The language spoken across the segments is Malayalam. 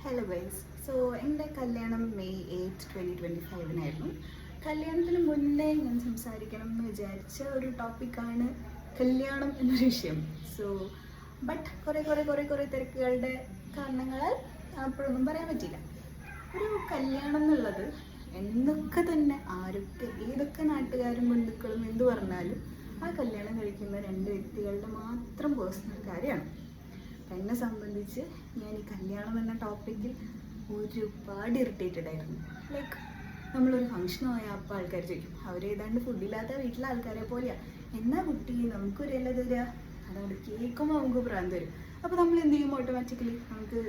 Hello guys. സോ എൻ്റെ കല്യാണം മെയ് 8, 2025 കല്യാണത്തിന് മുന്നേ ഞാൻ സംസാരിക്കണം എന്ന് വിചാരിച്ച ഒരു ടോപ്പിക്കാണ് കല്യാണം എന്നൊരു വിഷയം. സോ ബട്ട് കുറേ തിരക്കുകളുടെ കാരണങ്ങളാൽ അപ്പോഴൊന്നും പറയാൻ പറ്റില്ല. ഒരു കല്യാണം എന്നുള്ളത് എന്നൊക്കെ തന്നെ ഏതൊക്കെ നാട്ടുകാരും ബന്ധുക്കളും എന്ത് പറഞ്ഞാലും ആ കല്യാണം കഴിക്കുന്ന രണ്ട് വ്യക്തികളുടെ മാത്രം പേഴ്സണൽ കാര്യമാണ്. എന്നെ സംബന്ധിച്ച് ഞാൻ ഈ കല്യാണം എന്ന ടോപ്പിക്കിൽ ഒരുപാട് ഇറിറ്റേറ്റഡ് ആയിരുന്നു. ലൈക്ക് നമ്മളൊരു ഫംഗ്ഷൻ പോയ അപ്പോൾ ആൾക്കാർ ചോദിക്കും, അവരേതാണ്ട് ഫുഡില്ലാത്ത വീട്ടിലെ ആൾക്കാരെ പോലെയാണ്, എന്നാ കുട്ടി നമുക്കൊരു ഇല തരിക, അതുകൊണ്ട് കേൾക്കുമ്പോൾ നമുക്ക് ഭ്രാന്ത് വരും. അപ്പോൾ നമ്മൾ എന്ത് ചെയ്യും? ഓട്ടോമാറ്റിക്കലി നമുക്ക്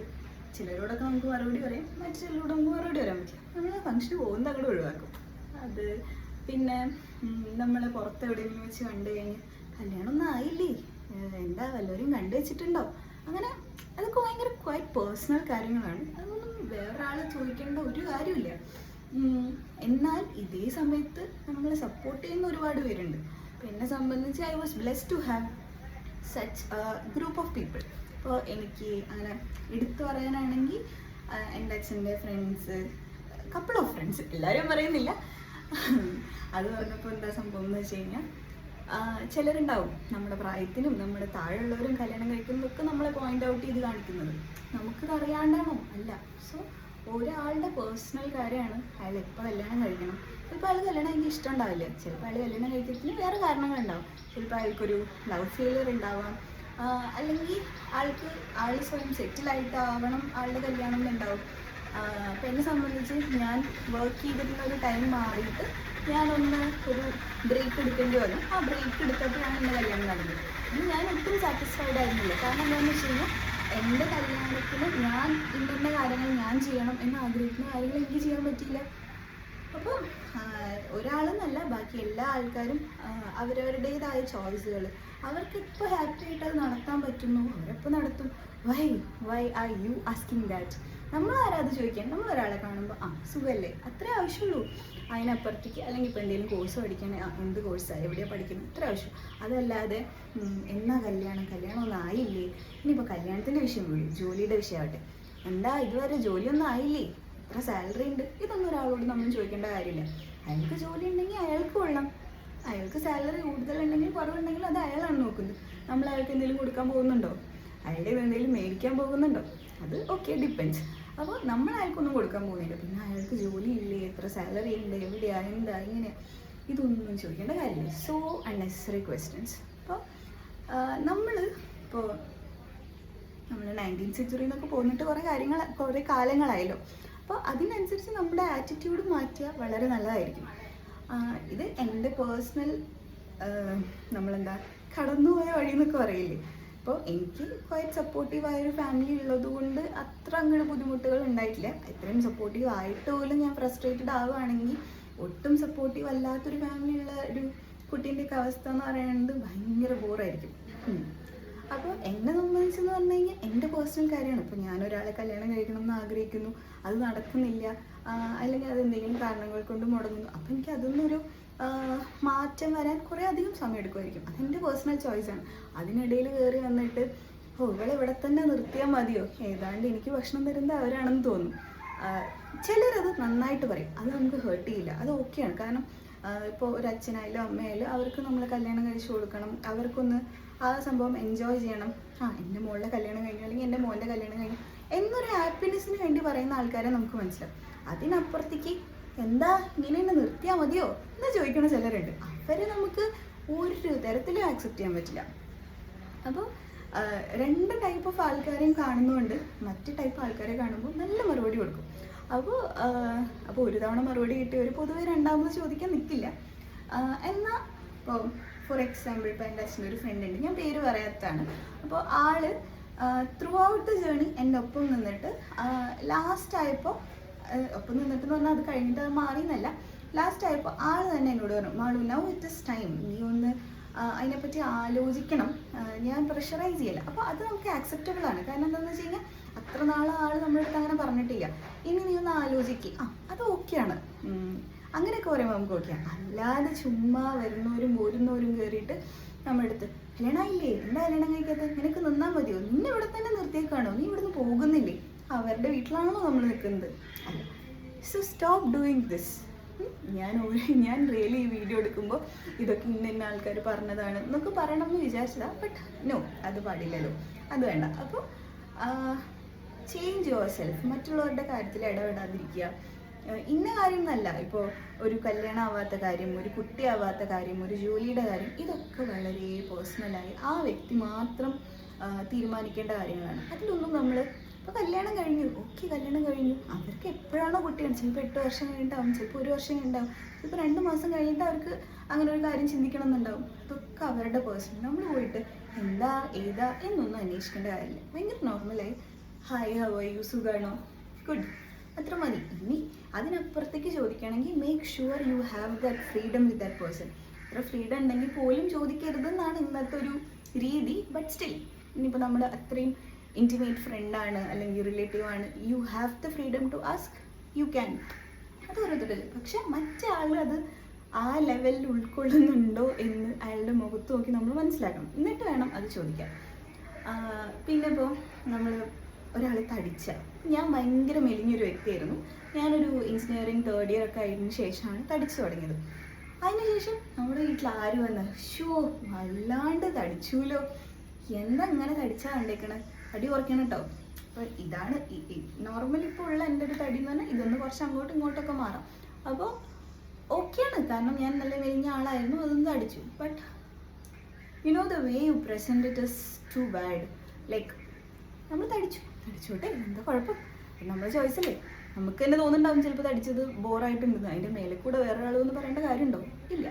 ചിലരോടൊക്കെ നമുക്ക് മറുപടി പറയാം, മറ്റു ചിലരോട് നമുക്ക് മറുപടി പറയാൻ പറ്റില്ല. നമ്മൾ ഫംഗ്ഷന് പോകുന്നത് അങ്ങോട്ട് ഒഴിവാക്കും. അത് പിന്നെ നമ്മൾ പുറത്ത് എവിടെയെങ്കിലും വെച്ച് കണ്ടു കഴിഞ്ഞ് കല്യാണം ഒന്നും ആയില്ലേ, എന്താ വല്ലവരും കണ്ടു വെച്ചിട്ടുണ്ടോ, അങ്ങനെ അതൊക്കെ ഭയങ്കര ക്വൈറ്റ് പേഴ്സണൽ കാര്യങ്ങളാണ്. അതൊന്നും വേറൊരാൾ ചോദിക്കേണ്ട ഒരു കാര്യമില്ല. എന്നാൽ ഇതേ സമയത്ത് നമ്മളെ സപ്പോർട്ട് ചെയ്യുന്ന ഒരുപാട് പേരുണ്ട്. അപ്പോൾ എന്നെ സംബന്ധിച്ച് I was blessed to have such group of people. അപ്പോൾ എനിക്ക് അങ്ങനെ എടുത്തു പറയാനാണെങ്കിൽ എൻ്റെ അച്ഛൻ്റെ ഫ്രണ്ട്സ്, കപ്പിൾ ഓഫ് ഫ്രണ്ട്സ്, എല്ലാവരും പറയുന്നില്ല. അത് പറഞ്ഞപ്പോൾ എന്താ സംഭവം എന്ന് വെച്ച് കഴിഞ്ഞാൽ, ചിലരുണ്ടാവും നമ്മുടെ പ്രായത്തിനും നമ്മുടെ താഴെയുള്ളവരും കല്യാണം കഴിക്കുന്നതൊക്കെ നമ്മളെ പോയിന്റ് ഔട്ട് ചെയ്ത് കാണിക്കുന്നത്. നമുക്കത് അറിയാണ്ടാണോ? അല്ല. സോ ഒരാളുടെ പേഴ്സണൽ കാര്യമാണ് അയാൾ എപ്പോൾ കല്യാണം കഴിക്കണം. ചിലപ്പോൾ അയാൾ കല്യാണം എനിക്ക് ഇഷ്ടം ഉണ്ടാവില്ല, ചിലപ്പോൾ അയാൾ കല്യാണം കഴിക്കുന്നതിന് വേറെ കാരണങ്ങളുണ്ടാവും. ചിലപ്പോൾ അയാൾക്കൊരു ലവ് ഫെയിലിയർ ഉണ്ടാവാം, അല്ലെങ്കിൽ ആൾ സ്വയം സെറ്റിലായിട്ടാവണം ആളുടെ കല്യാണം എന്നുണ്ടാവും. അപ്പോൾ എന്നെ സംബന്ധിച്ച് ഞാൻ വർക്ക് ചെയ്തിരുന്ന ഒരു ടൈം മാറിയിട്ട് ഞാനൊന്ന് ഒരു ബ്രേക്ക് എടുക്കേണ്ടി വന്നു. ആ ബ്രേക്ക് എടുത്തപ്പോഴാണ് എൻ്റെ കല്യാണം നടന്നത്. ഞാൻ ഒട്ടും സാറ്റിസ്ഫൈഡ് ആയിരുന്നില്ല. കാരണം എന്താണെന്ന് വെച്ച് കഴിഞ്ഞാൽ എൻ്റെ കല്യാണത്തിന് ഞാൻ ഇന്ന കാര്യങ്ങൾ ഞാൻ ചെയ്യണം എന്ന് ആഗ്രഹിക്കുന്ന കാര്യങ്ങൾ എനിക്ക് ചെയ്യാൻ പറ്റിയില്ല. അപ്പോൾ ഒരാളെന്നല്ല, ബാക്കി എല്ലാ ആൾക്കാരും അവരവരുടേതായ ചോയ്സുകൾ, അവർക്ക് ഇപ്പോൾ ഹാപ്പി ആയിട്ട് അത് നടത്താൻ പറ്റുന്നു, അവരെപ്പോൾ നടത്തും. Why are you asking that? നമ്മളാരാ അത് ചോദിക്കാൻ? നമ്മൾ ഒരാളെ കാണുമ്പോൾ സുഖമല്ലേ, അത്രേ ആവശ്യമുള്ളൂ. അതിനപ്പുറത്തേക്ക് അല്ലെങ്കിൽ ഇപ്പോൾ എന്തെങ്കിലും കോഴ്സ് പഠിക്കണേ, എന്ത് കോഴ്സാണ്, എവിടെയാണ് പഠിക്കുന്നത്, ഇത്ര ആവശ്യം. അതല്ലാതെ എന്നാ കല്യാണം ഒന്നും ആയില്ലേ, ഇനിയിപ്പോൾ കല്യാണത്തിൻ്റെ വിഷയം പോയി ജോലിയുടെ വിഷയമാവട്ടെ, എന്താ ഇതുവരെ ജോലിയൊന്നും ആയില്ലേ, എത്ര സാലറി ഉണ്ട്, ഇതൊന്നും ഒരാളോട് നമ്മൾ ചോദിക്കേണ്ട കാര്യമില്ല. അയാൾക്ക് ജോലി ഉണ്ടെങ്കിൽ അയാൾക്ക് കൊള്ളാം, അയാൾക്ക് സാലറി കൂടുതലുണ്ടെങ്കിൽ കുറവുണ്ടെങ്കിൽ അത് അയാളാണ് നോക്കുന്നത്. നമ്മൾ അയാൾക്ക് എന്തെങ്കിലും കൊടുക്കാൻ പോകുന്നുണ്ടോ, അയാളുടെ എന്തെങ്കിലും മേടിക്കാൻ പോകുന്നുണ്ടോ, അത് ഓക്കെ, ഡിപ്പെൻസ്. അപ്പോൾ നമ്മൾ അയാൾക്കൊന്നും കൊടുക്കാൻ പോകുന്നില്ല. പിന്നെ അയാൾക്ക് ജോലി ഇല്ലേ, എത്ര സാലറി ഉണ്ട്, എവിടെയാ, എന്താ, ഇങ്ങനെ ഇതൊന്നും ചോദിക്കേണ്ട കാര്യമില്ല. So unnecessary questions. അപ്പോൾ നമ്മൾ 19th സെഞ്ച്വറിന്നൊക്കെ പോന്നിട്ട് കുറേ കാലങ്ങളായല്ലോ. അപ്പോൾ അതിനനുസരിച്ച് നമ്മുടെ ആറ്റിറ്റ്യൂഡ് മാറ്റുക വളരെ നല്ലതായിരിക്കും. ഇത് എൻ്റെ പേഴ്സണൽ നമ്മളെന്താ കടന്നുപോയ വഴി എന്നൊക്കെ പറയില്ലേ. അപ്പോൾ എനിക്ക് ക്വൈറ്റ് സപ്പോർട്ടീവായൊരു ഫാമിലി ഉള്ളത് കൊണ്ട് അത്ര അങ്ങോട്ട് ബുദ്ധിമുട്ടുകൾ ഉണ്ടായിട്ടില്ല. ഇത്രയും സപ്പോർട്ടീവ് ആയിട്ട് പോലും ഞാൻ ഫ്രസ്ട്രേറ്റഡ് ആവുകയാണെങ്കിൽ, ഒട്ടും സപ്പോർട്ടീവ് അല്ലാത്തൊരു ഫാമിലി ഉള്ള ഒരു കുട്ടീൻ്റെയൊക്കെ അവസ്ഥ എന്ന് പറയുന്നത് ഭയങ്കര ബോറായിരിക്കും. അപ്പോൾ എന്നെ സംബന്ധിച്ചെന്ന് പറഞ്ഞു കഴിഞ്ഞാൽ എൻ്റെ പേഴ്സണൽ കാര്യമാണ്. ഇപ്പോൾ ഞാനൊരാളെ കല്യാണം കഴിക്കണം എന്ന് ആഗ്രഹിക്കുന്നു, അത് നടക്കുന്നില്ല, അല്ലെങ്കിൽ അതെന്തെങ്കിലും കാരണങ്ങൾ കൊണ്ട് മുടങ്ങുന്നു. അപ്പോൾ എനിക്ക് അതൊന്നൊരു മാറ്റം വരാൻ കുറേ അധികം സമയം എടുക്കുമായിരിക്കും. അതെൻ്റെ പേഴ്സണൽ ചോയ്സാണ്. അതിനിടയിൽ കയറി വന്നിട്ട് ഇവിടെ തന്നെ നിർത്തിയാൽ മതിയോ, ഏതാണ്ട് എനിക്ക് ഭക്ഷണം തരുന്നത് അവരാണെന്ന് തോന്നും. ചിലരത് നന്നായിട്ട് പറയും, അത് നമുക്ക് ഹേർട്ട് ചെയ്യില്ല, അത് ഓക്കെയാണ്. കാരണം ഇപ്പോൾ ഒരു അച്ഛനായാലും അമ്മയായാലും അവർക്ക് നമ്മൾ കല്യാണം കഴിച്ചു കൊടുക്കണം, അവർക്കൊന്ന് ആ സംഭവം എൻജോയ് ചെയ്യണം. എൻ്റെ മോളുടെ കല്യാണം കഴിഞ്ഞു, അല്ലെങ്കിൽ എൻ്റെ മോൻ്റെ കല്യാണം കഴിഞ്ഞു എന്നൊരു ഹാപ്പിനെസ്സിന് വേണ്ടി പറയുന്ന ആൾക്കാരെ നമുക്ക് മനസ്സിലാവും. അതിനപ്പുറത്തേക്ക് എന്താ ഇങ്ങനെ തന്നെ നിർത്തിയാൽ മതിയോ എന്ന് ചോദിക്കുന്ന ചിലരുണ്ട്. അവരെ നമുക്ക് ഒരു തരത്തിലും ആക്സെപ്റ്റ് ചെയ്യാൻ പറ്റില്ല. അപ്പോൾ രണ്ട് ടൈപ്പ് ഓഫ് ആൾക്കാരെയും കാണുന്നതുകൊണ്ട് മറ്റ് ടൈപ്പ് ആൾക്കാരെ കാണുമ്പോൾ നല്ല മറുപടി കൊടുക്കും. അപ്പോൾ ഒരു തവണ മറുപടി കിട്ടിയവർ പൊതുവെ രണ്ടാമത് ചോദിക്കാൻ നിൽക്കില്ല. എന്നാൽ ഇപ്പോൾ ഫോർ എക്സാമ്പിൾ, ഇപ്പോൾ എൻ്റെ അച്ഛൻ്റെ ഒരു ഫ്രണ്ട് ഉണ്ട്, ഞാൻ പേര് പറയാത്തതാണ്. അപ്പോൾ ആള് ത്രൂ ഔട്ട് ദ ജേണി എൻ്റെ ഒപ്പം നിന്നിട്ട് ലാസ്റ്റ് ആയപ്പോൾ, ഒപ്പം നിന്നിട്ടെന്ന് പറഞ്ഞാൽ അത് കഴിഞ്ഞിട്ട് അത് മാറിയെന്നല്ല, ലാസ്റ്റ് ആയപ്പോൾ ആൾ തന്നെ എന്നോട് പറഞ്ഞു, Malu now it is time, നീ ഒന്ന് അതിനെപ്പറ്റി ആലോചിക്കണം, ഞാൻ പ്രഷറൈസ് ചെയ്യില്ല. അപ്പോൾ അത് നമുക്ക് ആക്സെപ്റ്റബിൾ ആണ്. കാരണം എന്താണെന്ന് വെച്ച് കഴിഞ്ഞാൽ അത്ര നാളെ ആൾ നമ്മുടെ അടുത്ത് അങ്ങനെ പറഞ്ഞിട്ടില്ല, ഇനി നീ ഒന്ന് ആലോചിക്കുക, അത് ഓക്കെയാണ്. അങ്ങനെയൊക്കെ പറയുമ്പോൾ നമുക്ക് ഓക്കെയാണ്. അല്ലാതെ ചുമ്മാ വരുന്നവരും കയറിയിട്ട് നമ്മുടെ അടുത്ത് കല്യാണമായില്ലേ, എന്താ കല്യാണം കഴിക്കാത്ത, നിനക്ക് നിന്നാൽ മതിയോ, നിന്നെ ഇവിടെ തന്നെ നിർത്തിയേക്കാണോ, നീ ഇവിടുന്ന് പോകുന്നില്ലേ, അവരുടെ വീട്ടിലാണല്ലോ നമ്മൾ നിൽക്കുന്നത്. അല്ല, സോ സ്റ്റോപ്പ് ഡൂയിങ് ദിസ്. ഞാൻ റിയലി ഈ വീഡിയോ എടുക്കുമ്പോൾ ഇതൊക്കെ ഇന്ന ആൾക്കാർ പറഞ്ഞതാണ് എന്നൊക്കെ പറയണം എന്ന് വിചാരിച്ചതാ. ബട്ട് നോ, അത് പാടില്ലല്ലോ, അത് വേണ്ട. അപ്പോൾ ചേഞ്ച് യുവർ സെൽഫ്. മറ്റുള്ളവരുടെ കാര്യത്തിൽ ഇടപെടാതിരിക്കുക. ഇന്ന കാര്യം എന്നല്ല, ഇപ്പോൾ ഒരു കല്യാണം ആവാത്ത കാര്യം, ഒരു കുട്ടിയാവാത്ത കാര്യം, ഒരു ജോലിയുടെ കാര്യം, ഇതൊക്കെ വളരെ പേഴ്സണലായി ആ വ്യക്തി മാത്രം തീരുമാനിക്കേണ്ട കാര്യങ്ങളാണ്. അതിലൊന്നും നമ്മൾ ഇപ്പോൾ കല്യാണം കഴിഞ്ഞു, ഓക്കെ കല്യാണം കഴിഞ്ഞു, അവർക്ക് എപ്പോഴാണോ കുട്ടിയാണ്, ചിലപ്പോൾ 8 വർഷം കഴിഞ്ഞിട്ടാവും, ചിലപ്പോൾ 1 വർഷം കഴിഞ്ഞിട്ടാവും, ചിലപ്പോൾ 2 മാസം കഴിഞ്ഞിട്ട് അവർക്ക് അങ്ങനെ ഒരു കാര്യം ചിന്തിക്കണം എന്നുണ്ടാവും. ഇതൊക്കെ അവരുടെ പേഴ്സണൽ. നമ്മൾ പോയിട്ട് എന്താ ഏതാ എന്നൊന്നും അന്വേഷിക്കേണ്ട കാര്യമില്ല. ഭയങ്കര നോർമലായി ഹായ് ഹൗ ആർ യു, സുഖാണോ, ഗുഡ്, അത്ര മതി. ഇനി അതിനപ്പുറത്തേക്ക് ചോദിക്കുകയാണെങ്കിൽ make sure you have that freedom with that person. അത്ര ഫ്രീഡം ഉണ്ടെങ്കിൽ പോലും ചോദിക്കരുതെന്നാണ് ഇന്നത്തെ ഒരു രീതി. ബട്ട് സ്റ്റിൽ ഇനിയിപ്പോൾ നമ്മൾ അത്രയും ഇൻറ്റിമേറ്റ് ഫ്രണ്ടാണ് അല്ലെങ്കിൽ റിലേറ്റീവ് ആണ്, you have the freedom to ask, you can. അത് ഓരോരുത്തർ. പക്ഷെ മറ്റേ ആൾ അത് ആ ലെവലിൽ ഉൾക്കൊള്ളുന്നുണ്ടോ എന്ന് അയാളുടെ മുഖത്ത് നോക്കി നമ്മൾ മനസ്സിലാക്കണം. എന്നിട്ട് വേണം അത് ചോദിക്കാൻ. പിന്നെ ഇപ്പോൾ നമ്മൾ ഒരാൾ തടിച്ച, ഞാൻ ഭയങ്കര മെലിഞ്ഞൊരു വ്യക്തിയായിരുന്നു. ഞാനൊരു എഞ്ചിനീയറിങ് 3rd year ഒക്കെ ആയതിനു ശേഷമാണ് തടിച്ചു തുടങ്ങിയത്. അതിനുശേഷം നമ്മുടെ വീട്ടിൽ ആര് വന്ന് ഷോ വല്ലാണ്ട് തടിച്ചൂലോ, എന്താ ഇങ്ങനെ തടിച്ചാൽ കണ്ടേക്കണേ, തടി കുറയ്ക്കണം കേട്ടോ. അപ്പോൾ ഇതാണ് നോർമലി ഇപ്പോൾ ഉള്ള എൻ്റെ ഒരു തടി എന്ന് പറഞ്ഞാൽ ഇതൊന്ന് കുറച്ച് അങ്ങോട്ടും ഇങ്ങോട്ടൊക്കെ മാറാം. അപ്പോൾ ഓക്കെയാണ്, കാരണം ഞാൻ നല്ല മെലിഞ്ഞ ആളായിരുന്നു, അതൊന്നും തടിച്ചു. But you know the way you present it is too bad. Like നമ്മൾ തടിച്ചോട്ടെ, എന്താ കുഴപ്പം, നമ്മുടെ ചോയ്സ് അല്ലേ. നമുക്ക് തന്നെ തോന്നുന്നുണ്ടാവും ചിലപ്പോൾ തടിച്ചത് ബോറായിട്ടുണ്ടെന്ന്, അതിൻ്റെ മേലെ കൂടെ വേറെ ആളെന്ന് പറയേണ്ട കാര്യമുണ്ടോ, ഇല്ല.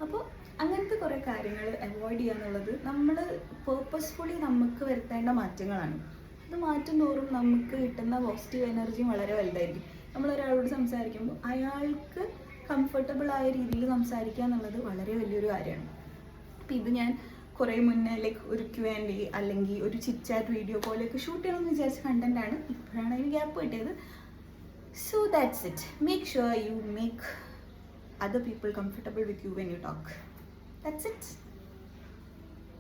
അപ്പോൾ അങ്ങനത്തെ കുറേ കാര്യങ്ങൾ അവോയ്ഡ് ചെയ്യുക എന്നുള്ളത് നമ്മൾ പേർപ്പസ്ഫുള്ളി നമുക്ക് വരുത്തേണ്ട മാറ്റങ്ങളാണ്. അത് മാറ്റം തോറും നമുക്ക് കിട്ടുന്ന പോസിറ്റീവ് എനർജിയും വളരെ വലുതായിരിക്കും. നമ്മളൊരാളോട് സംസാരിക്കുമ്പോൾ അയാൾക്ക് കംഫർട്ടബിൾ ആയ രീതിയിൽ സംസാരിക്കുക എന്നുള്ളത് വളരെ വലിയൊരു കാര്യമാണ്. അപ്പോൾ ഇത് ഞാൻ കുറേ മുന്നേ ലൈക്ക് ഒരു Q&A അല്ലെങ്കിൽ ഒരു ചിറ്റ് ചാറ്റ് വീഡിയോ പോലെയൊക്കെ ഷൂട്ട് ചെയ്യണമെന്ന് വിചാരിച്ച കണ്ടൻറ്റാണ്. ഇപ്പോഴാണ് അതിന് ഗ്യാപ്പ് കിട്ടിയത്. So that's it. Make sure you make other people comfortable with you when you talk. That's it.